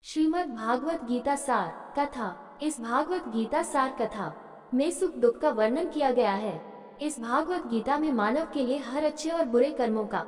श्रीमद् भागवत गीता सार कथा। इस भागवत गीता सार कथा में सुख दुख का वर्णन किया गया है। इस भागवत गीता में मानव के लिए हर अच्छे और बुरे कर्मों का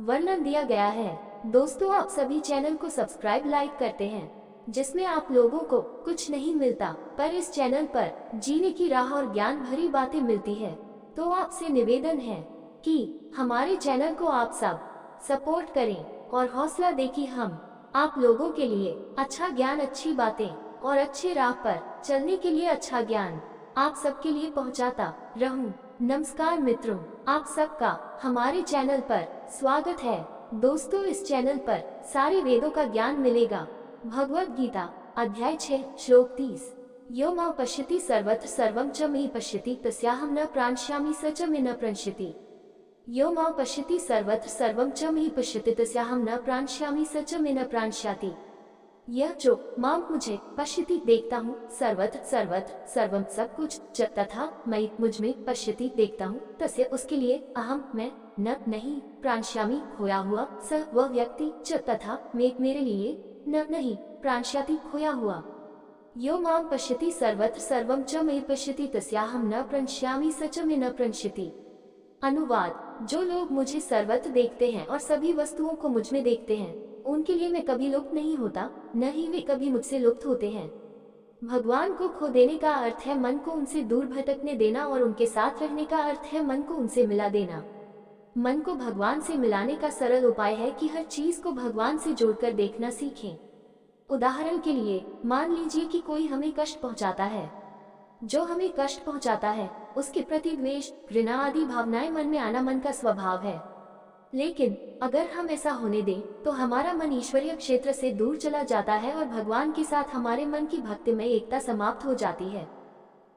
वर्णन दिया गया है। दोस्तों, आप सभी चैनल को सब्सक्राइब लाइक करते हैं, जिसमें आप लोगों को कुछ नहीं मिलता, पर इस चैनल पर जीने की राह और ज्ञान भरी बातें मिलती है। तो आपसे निवेदन है कि हमारे चैनल को आप सब सपोर्ट करें और हौसला दें कि हम आप लोगों के लिए अच्छा ज्ञान, अच्छी बातें और अच्छे राह पर चलने के लिए अच्छा ज्ञान आप सबके लिए पहुंचाता रहूं। नमस्कार मित्रों, आप सबका हमारे चैनल पर स्वागत है। दोस्तों, इस चैनल पर सारे वेदों का ज्ञान मिलेगा। भगवत गीता अध्याय 6 श्लोक 30। यो मां पश्यति सर्वत्र सर्वं च मयि पश्यति तस्याहं न प्राणश्यामि स च मे न प्रणश्यति। यो मां पश्यति सर्वत्र सर्वं च मयि पश्यति तस्याहं न प्राणश्यामि स च मे न प्राणश्याति। यह जो मां मुझे पश्यति देखता हूँ, सर्वत्र सर्वत्र सर्वं सब कुछ, च तथा मयि मुझ में पश्यति देखता हूँ, तस्य उसके लिए, अहम मैं, न नहीं, प्राणश्यामि खोया हुआ, स वह व्यक्ति, च तथा मेरे लिए, न नहीं, प्राणश्याति खोया हुआ। यो मां पश्यति सर्वत्र सर्वं च मयि पश्यति तस्याहं न प्रणश्यामि स च मे न प्रणश्यति। अनुवाद: जो लोग मुझे सर्वत्र देखते हैं और सभी वस्तुओं को मुझ में देखते हैं, उनके लिए मैं कभी लुप्त नहीं होता, न ही वे कभी मुझसे लुप्त होते हैं। भगवान को खो देने का अर्थ है मन को उनसे दूर भटकने देना, और उनके साथ रहने का अर्थ है मन को उनसे मिला देना। मन को भगवान से मिलाने का सरल उपाय है कि हर चीज को भगवान से जोड़कर देखना सीखें। उदाहरण के लिए, मान लीजिए कि कोई हमें कष्ट पहुंचाता है। जो हमें कष्ट पहुंचाता है, उसके प्रति द्वेष, घृणा आदि भावनाएं मन में आना मन का स्वभाव है। लेकिन अगर हम ऐसा होने दें, तो हमारा मन ईश्वरीय क्षेत्र से दूर चला जाता है और भगवान के साथ हमारे मन की भक्तिमय एकता समाप्त हो जाती है।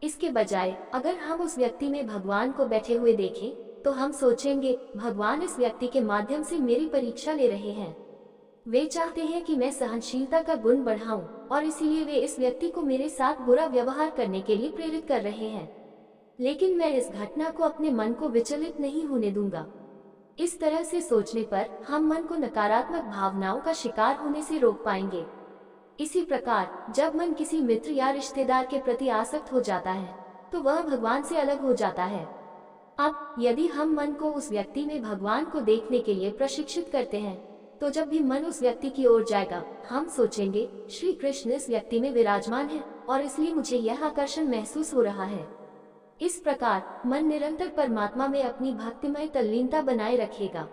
इसके बजाय अगर हम उस व्यक्ति में भगवान को बैठे हुए देखें, तो हम सोचेंगे, भगवान इस व्यक्ति के माध्यम से मेरी परीक्षा ले रहे हैं। वे चाहते हैं कि मैं सहनशीलता का गुण बढ़ाऊं, और इसीलिए वे इस व्यक्ति को मेरे साथ बुरा व्यवहार करने के लिए प्रेरित कर रहे हैं। लेकिन मैं इस घटना को अपने मन को विचलित नहीं होने दूंगा। इस तरह से सोचने पर हम मन को नकारात्मक भावनाओं का शिकार होने से रोक पाएंगे। इसी प्रकार जब मन किसी मित्र या रिश्तेदार के प्रति आसक्त हो जाता है, तो वह भगवान से अलग हो जाता है। अब यदि हम मन को उस व्यक्ति में भगवान को देखने के लिए प्रशिक्षित करते हैं, तो जब भी मन उस व्यक्ति की ओर जाएगा, हम सोचेंगे, श्री कृष्ण इस व्यक्ति में विराजमान है और इसलिए मुझे यह आकर्षण महसूस हो रहा है। इस प्रकार मन निरंतर परमात्मा में अपनी भक्तिमय तल्लीनता बनाए रखेगा।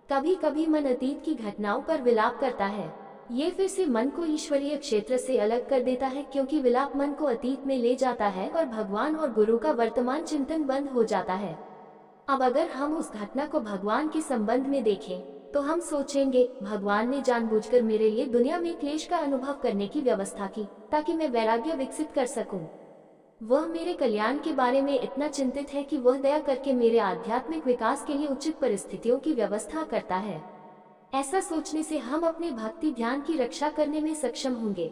कभी कभी मन अतीत की घटनाओं पर विलाप करता है। ये फिर से मन को ईश्वरीय क्षेत्र से अलग कर देता है, क्योंकि विलाप मन को अतीत में ले जाता है और भगवान और गुरु का वर्तमान चिंतन बंद हो जाता है। अब अगर हम उस घटना को भगवान के संबंध में देखें, तो हम सोचेंगे, भगवान ने जानबूझकर मेरे लिए दुनिया में क्लेश का अनुभव करने की व्यवस्था की, ताकि मैं वैराग्य विकसित कर सकूं। वह मेरे कल्याण के बारे में इतना चिंतित है कि वह दया करके मेरे आध्यात्मिक विकास के लिए उचित परिस्थितियों की व्यवस्था करता है। ऐसा सोचने से हम अपने भक्ति ध्यान की रक्षा करने में सक्षम होंगे।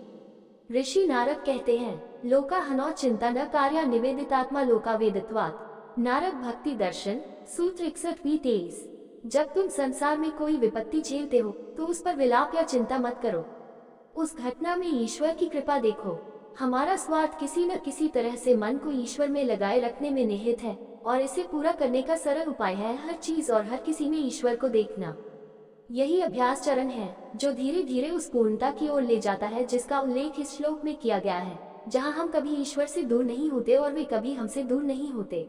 ऋषि नारद कहते हैं, लोका हनौ चिंता न कार्या निवेदितात्मा लोका वेदित्वात्। नारद भक्ति दर्शन सूत्र 61-23। जब तुम संसार में कोई विपत्ति झेलते हो, तो उस पर विलाप या चिंता मत करो। उस घटना में ईश्वर की कृपा देखो। हमारा स्वार्थ किसी न किसी तरह से मन को ईश्वर में लगाए रखने में निहित है, और इसे पूरा करने का सरल उपाय है हर चीज और हर किसी में ईश्वर को देखना। यही अभ्यास चरण है जो धीरे धीरे उस पूर्णता की ओर ले जाता है, जिसका उल्लेख इस श्लोक में किया गया है, जहाँ हम कभी ईश्वर से दूर नहीं होते और वे कभी हमसे दूर नहीं होते।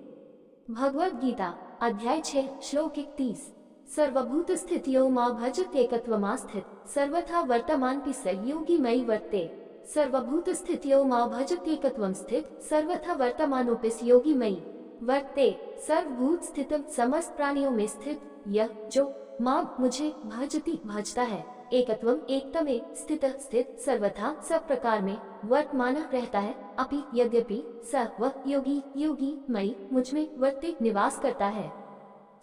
भगवत गीता अध्याय 6 श्लोक 31। सर्वभूत स्थितियो मां भजत एकत्वमास्थित सर्वथा वर्तमानपि स योगी मयि वर्ते। सर्वभूत स्थितियो मां भजत एकत्वम स्थित सर्वथा वर्तमानोपि स योगी मयि वर्ते। सर्वभूत स्थित समस्त प्राणियों में स्थित यह जो मां मुझे भजती भजता है, एकत्वम एकता में, स्थित स्थित, सर्वथा सब प्रकार में, वर्तमान रहता है, अपि यद्यपि, स वह योगी योगी मयि मुझ में वर्ते निवास करता है।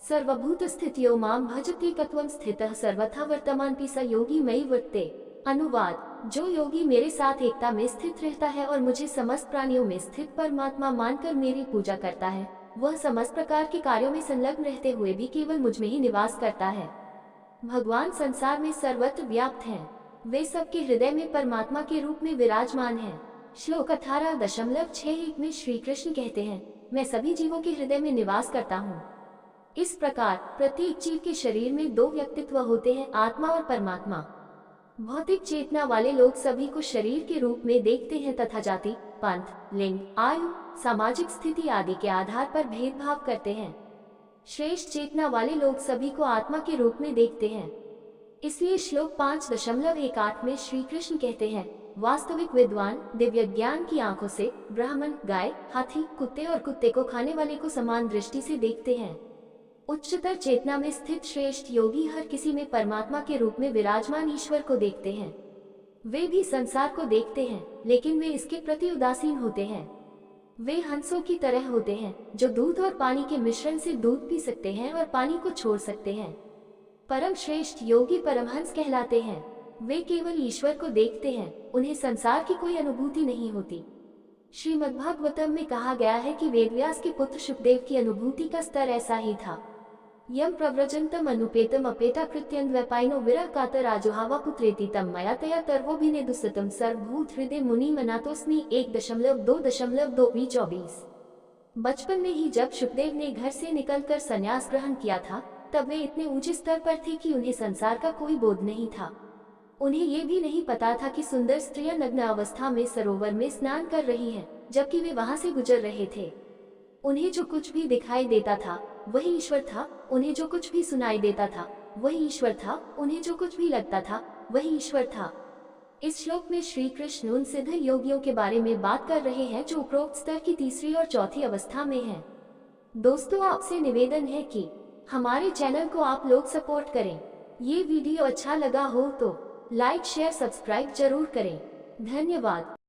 सर्वभूत स्थितियो मां भजति एकत्वम स्थितः सर्वथा वर्तमानपि स योगी मयि वर्ते। अनुवाद: जो योगी मेरे साथ एकता में स्थित रहता है और मुझे समस्त प्राणियों में स्थित परमात्मा मानकर मेरी पूजा करता है, वह समस्त प्रकार के कार्यों में संलग्न रहते हुए भी केवल मुझ में ही निवास करता है। भगवान संसार में सर्वत्र व्याप्त हैं। वे सबके हृदय में परमात्मा के रूप में विराजमान हैं। श्लोक 18.61 में श्री कृष्ण कहते हैं, मैं सभी जीवों के हृदय में निवास करता हूँ। इस प्रकार प्रत्येक जीव के शरीर में दो व्यक्तित्व होते हैं, आत्मा और परमात्मा। भौतिक चेतना वाले लोग सभी को शरीर के रूप में देखते हैं तथा जाति, पंथ, लिंग, आयु, सामाजिक स्थिति आदि के आधार पर भेदभाव करते हैं। श्रेष्ठ चेतना वाले लोग सभी को आत्मा के रूप में देखते हैं। इसलिए श्लोक 5.18 में श्री कृष्ण कहते हैं, वास्तविक विद्वान दिव्य ज्ञान की आंखों से ब्राह्मण गाय, हाथी, कुत्ते और कुत्ते को खाने वाले को समान दृष्टि से देखते हैं। उच्चतर चेतना में स्थित श्रेष्ठ योगी हर किसी में परमात्मा के रूप में विराजमान ईश्वर को देखते हैं। वे भी संसार को देखते हैं, लेकिन वे इसके प्रति उदासीन होते हैं। वे हंसों की तरह होते हैं जो दूध और पानी के मिश्रण से दूध पी सकते हैं और पानी को छोड़ सकते हैं। परम श्रेष्ठ योगी परमहंस कहलाते हैं। वे केवल ईश्वर को देखते हैं, उन्हें संसार की कोई अनुभूति नहीं होती। श्रीमद्भागवतम में कहा गया है कि वेदव्यास के पुत्र शुकदेव की अनुभूति का स्तर ऐसा ही था। यम प्रव्रजंतम अनुपेतम अपेता कृत्यन्वैपायनो विरह कातर आजुहावा पुत्रेति तम मया तया तर्वोभिने दुस्तम सर्वभूत हृदय मुनि मनातोस्मि 1.2.2 बचपन में ही जब शुकदेव ने घर से निकलकर संन्यास ग्रहण किया था, तब वे इतने ऊंचे स्तर पर थे कि उन्हें संसार का कोई बोध नहीं था। उन्हें ये भी नहीं पता था कि सुंदर स्त्रियां नग्न अवस्था में सरोवर में स्नान कर रही हैं, जबकि वे वहां से गुजर रहे थे। उन्हें जो कुछ भी दिखाई देता था वही ईश्वर था, उन्हें जो कुछ भी सुनाई देता था वही ईश्वर था, उन्हें जो कुछ भी लगता था वही ईश्वर था। इस श्लोक में श्री कृष्ण उन सिद्ध योगियों के बारे में बात कर रहे हैं जो उपरोक्त स्तर की तीसरी और चौथी अवस्था में हैं। दोस्तों, आपसे निवेदन है कि हमारे चैनल को आप लोग सपोर्ट करें। ये वीडियो अच्छा लगा हो तो लाइक शेयर सब्सक्राइब जरूर करें। धन्यवाद।